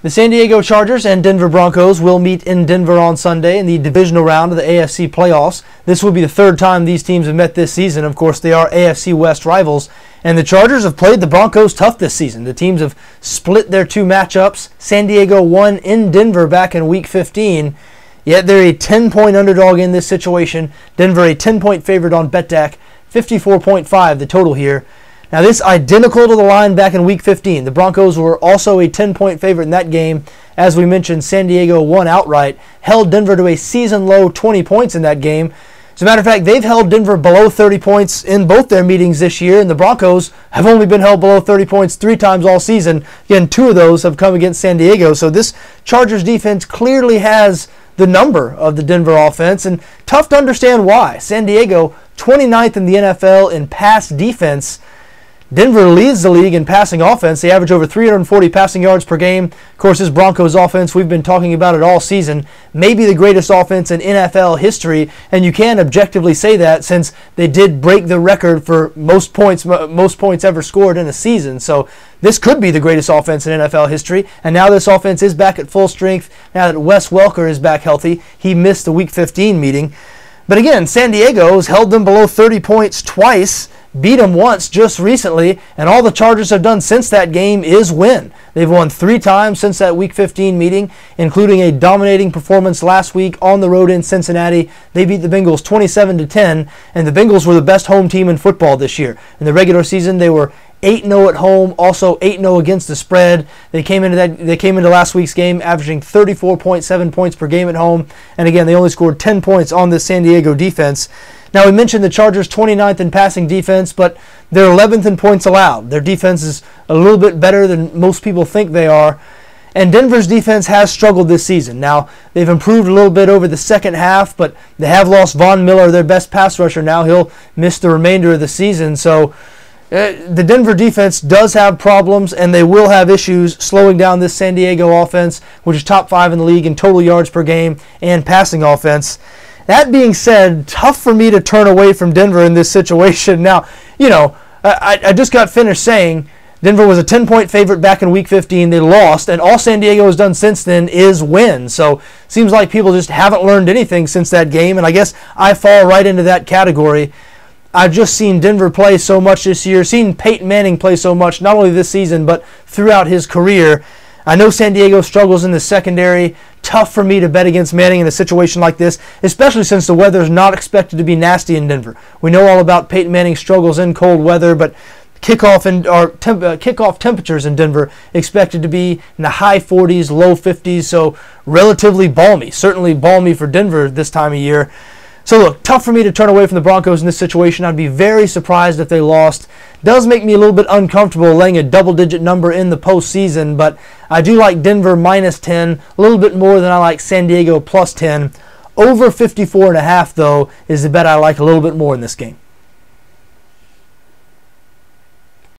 The San Diego Chargers and Denver Broncos will meet in Denver on Sunday in the divisional round of the AFC playoffs. This will be the third time these teams have met this season. Of course, they are AFC West rivals, and the Chargers have played the Broncos tough this season. The teams have split their two matchups. San Diego won in Denver back in Week 15, yet they're a 10-point underdog in this situation. Denver a 10-point favorite on BETDAQ, 54.5 the total here. Now, this identical to the line back in Week 15. The Broncos were also a 10-point favorite in that game. As we mentioned, San Diego won outright, held Denver to a season-low 20 points in that game. As a matter of fact, they've held Denver below 30 points in both their meetings this year, and the Broncos have only been held below 30 points 3 times all season. Again, 2 of those have come against San Diego. So this Chargers defense clearly has the number of the Denver offense, and tough to understand why. San Diego, 29th in the NFL in pass defense. Denver leads the league in passing offense. They average over 340 passing yards per game. Of course, this Broncos offense, we've been talking about it all season, maybe the greatest offense in NFL history, and you can objectively say that since they did break the record for most points ever scored in a season. So this could be the greatest offense in NFL history, and now this offense is back at full strength now that Wes Welker is back healthy. He missed the Week 15 meeting. But again, San Diego has held them below 30 points twice, beat them once just recently, and all the Chargers have done since that game is win. They've won 3 times since that Week 15 meeting, including a dominating performance last week on the road in Cincinnati. They beat the Bengals 27-10, and the Bengals were the best home team in football this year. In the regular season, they were 8-0 at home, also 8-0 against the spread. They came into last week's game averaging 34.7 points per game at home, and again, they only scored 10 points on this San Diego defense. Now, we mentioned the Chargers 29th in passing defense, but they're 11th in points allowed. Their defense is a little bit better than most people think they are, and Denver's defense has struggled this season. Now, they've improved a little bit over the second half, but they have lost Von Miller, their best pass rusher now. He'll miss the remainder of the season, so the Denver defense does have problems, and they will have issues slowing down this San Diego offense, which is top 5 in the league in total yards per game and passing offense. That being said, tough for me to turn away from Denver in this situation. Now, you know, I just got finished saying Denver was a 10-point favorite back in Week 15. They lost, and all San Diego has done since then is win. So seems like people just haven't learned anything since that game, and I guess I fall right into that category. I've just seen Denver play so much this year, seen Peyton Manning play so much, not only this season, but throughout his career. I know San Diego struggles in the secondary. Tough for me to bet against Manning in a situation like this, especially since the weather is not expected to be nasty in Denver. We know all about Peyton Manning's struggles in cold weather, but kickoff temperatures in Denver expected to be in the high 40s, low 50s, so relatively balmy. Certainly balmy for Denver this time of year. So look, tough for me to turn away from the Broncos in this situation. I'd be very surprised if they lost. Does make me a little bit uncomfortable laying a double-digit number in the postseason, but I do like Denver minus 10, a little bit more than I like San Diego plus 10. Over 54.5, though, is the bet I like a little bit more in this game.